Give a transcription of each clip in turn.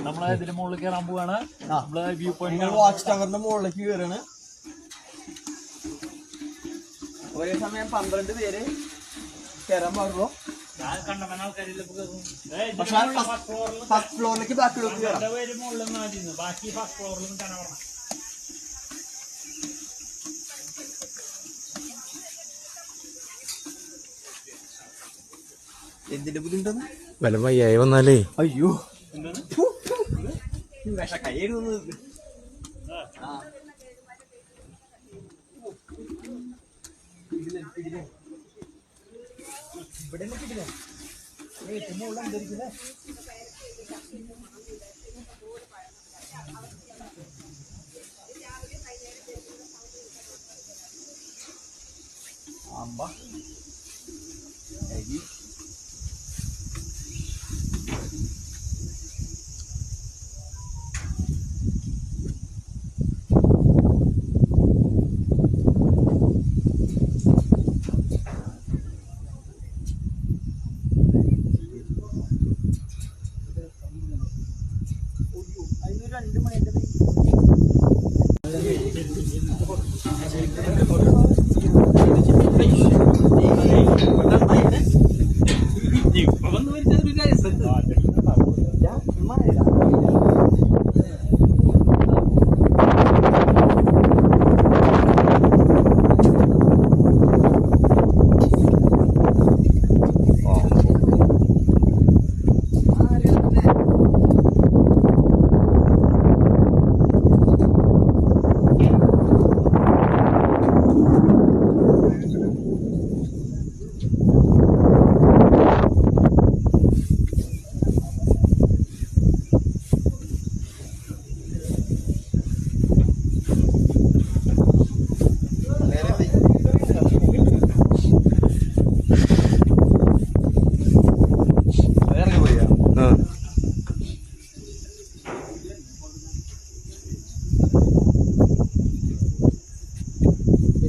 നമ്മളെ ഇതിന്റെ മുകളിൽ കയറാൻ പോവാണ്. നമ്മള് വ്യൂ പോയിന്റ് വാച്ച് ടവറിന്റെ മുകളിലേക്ക് കയറാണ്. ഒരേ സമയം 12 പേര് കയറാൻ പാടുള്ളൂ. ഫസ്റ്റ് ഫ്ലോറിലേക്ക് ബാക്കിലോട്ട് കയറാം. ബാക്കി ഫസ്റ്റ് ഫ്ലോറിൽ കാണാൻ പറഞ്ഞു. എന്തിന്റെ ബുദ്ധിമുട്ടാണ്? വല്ല വയ്യായി വന്നാലേ. അയ്യോ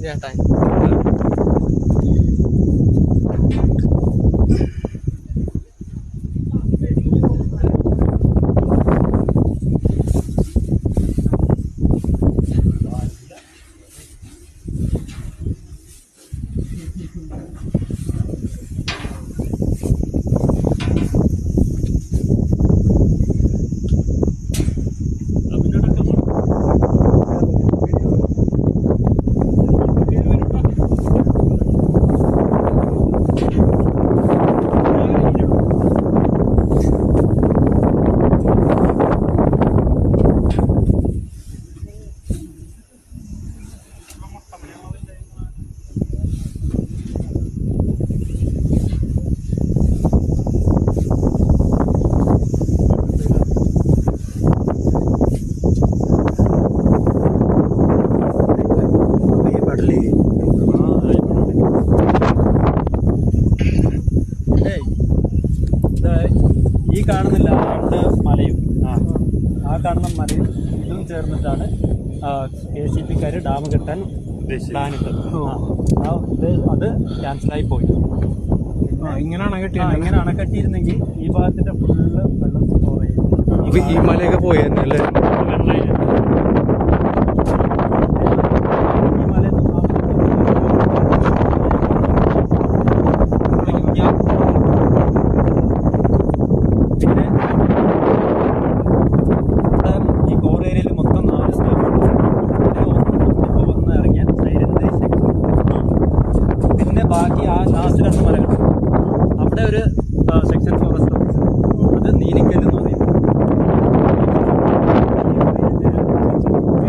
ചേട്ടാ ഈ കാണുന്നില്ല രണ്ട് മലയും ആ കാണുന്ന മലയും ഇതും ചേർന്നിട്ടാണ് KCP-ക്കാർ ഡാം കെട്ടാൻ പ്ലാനിട്ടത്. അത് ക്യാൻസലായി പോയി. ഇങ്ങനെ അണക്കെട്ടിയിരുന്നെങ്കിൽ ഈ ഭാഗത്തിന്റെ ഫുള്ള് വെള്ളം സ്റ്റോർ ചെയ്യും. ഈ മലയൊക്കെ പോയല്ലേ? ബാക്കി ആ ലാസ്റ്റ് 2 മലകൾ അവിടെ ഒരു സെക്ഷൻ ഫോറസ്റ്റ് ഓഫീസർ, അത് നീലിക്കല്ല് എന്ന് പറയും.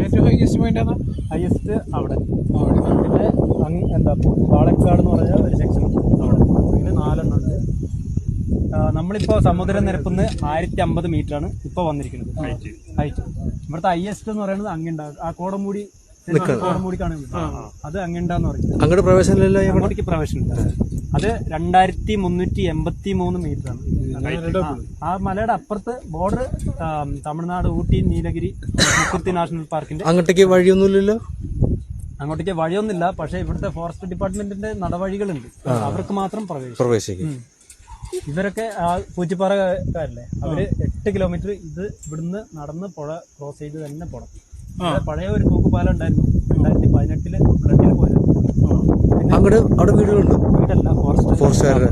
ഏറ്റവും ഹയസ്റ്റ് അവിടെ. പിന്നെ എന്താ പാലക്കാട് എന്ന് പറഞ്ഞ ഒരു സെക്ഷൻ അവിടെ. ഇങ്ങനെ 4 എണ്ണം ഉണ്ട്. നമ്മളിപ്പോൾ സമുദ്രനിരപ്പിൽ 1050 മീറ്ററാണ് ഇപ്പോൾ വന്നിരിക്കുന്നത് ഹൈറ്റ്. ഇവിടുത്തെ ഹയസ്റ്റ് എന്ന് പറയുന്നത് അങ്ങുണ്ടാകും. ആ കോടംമൂടി അത് അങ്ങണ്ടാന്ന് പറയും. അങ്ങോട്ട് പ്രവേശനമില്ലല്ലോ. അങ്ങോട്ടേക്ക് പ്രവേശനമില്ല. അത് 2383 മീറ്റർ ആണ്. ആ മലയുടെ അപ്പുറത്ത് ബോർഡർ തമിഴ്നാട്, ഊട്ടി, നീലഗിരി, മുക്കുത്തി നാഷണൽ പാർക്കിന്റെ. അങ്ങോട്ടേക്ക് വഴിയൊന്നുമില്ലല്ലോ. അങ്ങോട്ടേക്ക് വഴിയൊന്നുമില്ല. പക്ഷെ ഇവിടുത്തെ ഫോറസ്റ്റ് ഡിപ്പാർട്ട്മെന്റിന്റെ നടവഴികളുണ്ട്. അവർക്ക് മാത്രം പ്രവേശിക്കും. ഇവരൊക്കെ ആ പൂച്ചിപ്പാറക്കാരല്ലേ, അവര് 8 കിലോമീറ്റർ ഇത് ഇവിടുന്ന് നടന്ന് പുഴ ക്രോസ് ചെയ്ത് തന്നെ പോണം. ഇവിടെ പഴയ ഒരു തൂക്കുപാലം ഉണ്ടായിരുന്നു, 2018 ഫ്ലഡിൽ പോയത്. അങ്ങോട്ട് അവിടെ വീടുകളുണ്ട്, വീടല്ല, ഫോറസ്റ്റുകാരുടെ.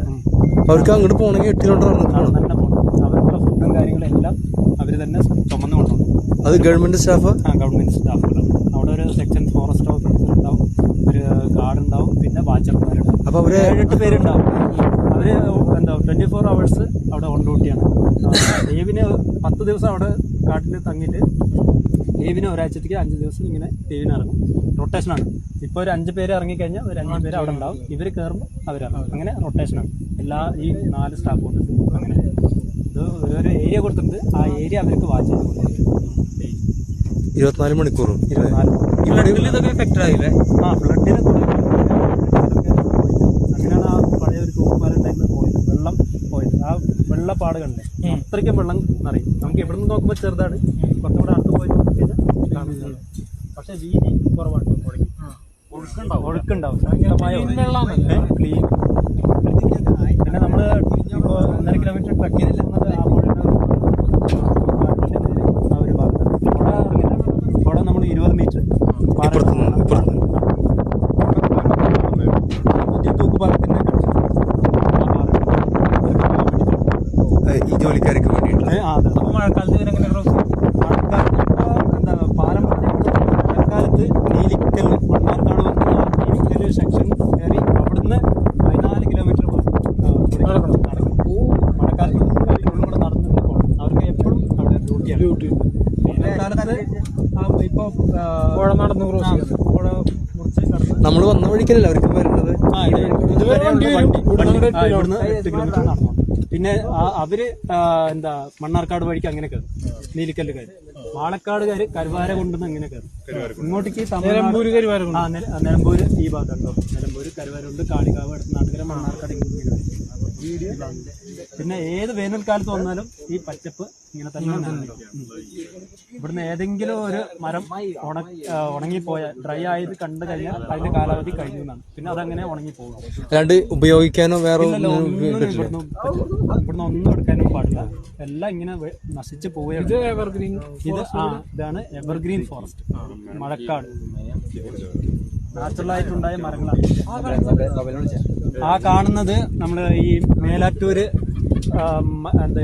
അവർക്ക് അങ്ങോട്ട് പോകണമെങ്കിൽ 8 കിലോമീറ്റർ തന്നെ പോകണം. അവർക്കുള്ള ഫുഡും കാര്യങ്ങളും എല്ലാം അവർ തന്നെ ചുമന്ന് കൊണ്ടുപോകും. അത് ഗവൺമെന്റ് സ്റ്റാഫ്? ഗവൺമെന്റ് സ്റ്റാഫുകളാണ്. അവിടെ ഒരു സെക്ഷൻ ഫോറസ്റ്റ് ഓഫീസർ ഉണ്ടാവും, ഒരു ഗാർഡ് ഉണ്ടാവും, പിന്നെ വാച്ചർമാരുണ്ടാവും. അപ്പൊ അവര് 7-8 പേരുണ്ടാവും. അവര് എന്താ 24 hours അവിടെ ഓൺ ഡ്യൂട്ടിയാണ്. ലീവിന് 10 ദിവസം അവിടെ കാട്ടിൽ തങ്ങിയിട്ട് ലീവിന് ഒരാഴ്ചത്തേക്ക് 5 ദിവസം ഇങ്ങനെ ലീവിന് ഇറങ്ങും. റൊട്ടേഷനാണ്. ഇപ്പോൾ ഒരു 5 പേര് ഇറങ്ങിക്കഴിഞ്ഞാൽ ഒരു 5 പേര് അവിടെ ഉണ്ടാവും. ഇവർ കയറുമ്പോൾ അവരിറങ്ങും. അങ്ങനെ റൊട്ടേഷനാണ് ഈ 4 സ്റ്റാഫ് ഓഫീസും. അങ്ങനെ ഇത് ഒരു ഏരിയ കൊടുത്തിട്ടുണ്ട്, ആ ഏരിയ അവർക്ക് വാച്ച് ചെയ്ത് 24 മണിക്കൂറും. 24 ഇതൊക്കെ എഫക്റ്റ് ആയില്ലേ? ഫ്ലഡിന് അങ്ങനെയാണ് ആ പഴയ ഒരു തൂക്കുപാലം ഉണ്ടായിരുന്നത് പോയത്. വെള്ളം പോയത്, ആ വെള്ളപ്പാട് കണ്ടേ, അത്രയ്ക്കും വെള്ളം നിറയും. നമുക്ക് എവിടെ നിന്ന് നോക്കുമ്പോൾ ചെറുതാണ്, കുറച്ചും കൂടെ അടുത്ത് പോയി നോക്കിക്കഴിഞ്ഞാൽ പക്ഷെ വീതി കുറവാണ്. ഒഴുക്കുണ്ടാവും, ക്ലീൻ. പിന്നെ നമ്മൾ ഇപ്പോൾ 1.5 കിലോമീറ്റർ ട്രക്ക് ചെയ്തിരുന്നത് ആ പുഴയുടെ ആ ഒരു ഭാഗത്താണ്. പുഴ നമ്മൾ 20 മീറ്റർ പുതിയ തൂക്കുപാലത്തിന്റെ ഈ ജോലിക്കാർക്ക് വേണ്ടിയിട്ട്. അപ്പോൾ മഴക്കാലത്ത് ഇവരെങ്ങനെ ക്രോസ് ചെയ്യും? മഴക്കാലത്ത് ഇപ്പോൾ എന്താ പാലം മഴക്കാലത്ത് നീലിക്കൽ മണ്ണാർക്കാട് വന്ന് നീലിക്കൽ സെക്ഷൻ കയറി അവിടുന്ന് 14 കിലോമീറ്റർ നടക്കും. മഴക്കാലത്ത് കൂടെ നടന്നിട്ട് പോകണം. അവർക്ക് എപ്പോഴും അവിടെ ഡ്യൂട്ടിയാണ്. വേനൽക്കാലത്ത് ഇപ്പോൾ പുഴ നടന്ന് ക്രോസ് ചെയ്യും. പുഴ മുറിച്ച് കടന്ന് നമ്മൾ വന്ന വഴിക്കല്ലേ അവർക്ക് വരുന്നത്? ഇവിടുന്ന് 8 കിലോമീറ്റർ നടന്നു. പിന്നെ അവര് എന്താ മണ്ണാർക്കാട് വഴിക്ക് അങ്ങനെ കയറും, നീലിക്കല്ല് കയറും. പാലക്കാടുകാര് കരുവാര കൊണ്ടുവന്ന് അങ്ങനെ കയറും. ഇങ്ങോട്ടേക്ക് നിലമ്പൂര് നിലമ്പൂര് ഈ ഭാഗത്തുണ്ടോ, നിലമ്പൂര് കരുവാരുണ്ട്, കാളികാവ്, നാട്ടുകര, മണ്ണാർക്കാട് ഇങ്ങനെ. പിന്നെ ഏത് വേനൽക്കാലത്ത് വന്നാലും ഈ പച്ചപ്പ് ഇങ്ങനെ തന്നെ ഉണ്ടാവും. ഇവിടുന്ന് ഏതെങ്കിലും ഒരു മരം ഉണങ്ങിപ്പോയ ഡ്രൈ ആയത് കണ്ടു കഴിഞ്ഞാൽ അതിന്റെ കാലാവധി കഴിഞ്ഞു എന്നാണ്. പിന്നെ അതങ്ങനെ ഉണങ്ങിപ്പോകും. അല്ലാണ്ട് ഉപയോഗിക്കാനോ വേറെ ഇവിടുന്ന് ഒന്നും എടുക്കാനും പാടില്ല. എല്ലാം ഇങ്ങനെ നശിച്ചു പോവുകയാണ്. ഇതാണ് എവർഗ്രീൻ ഫോറസ്റ്റ്, മഴക്കാട്. നാച്ചുറലായിട്ടുണ്ടായ മരങ്ങളാണ്. ആ കാണുന്നത് നമ്മള് ഈ മേലാറ്റൂര് എന്താ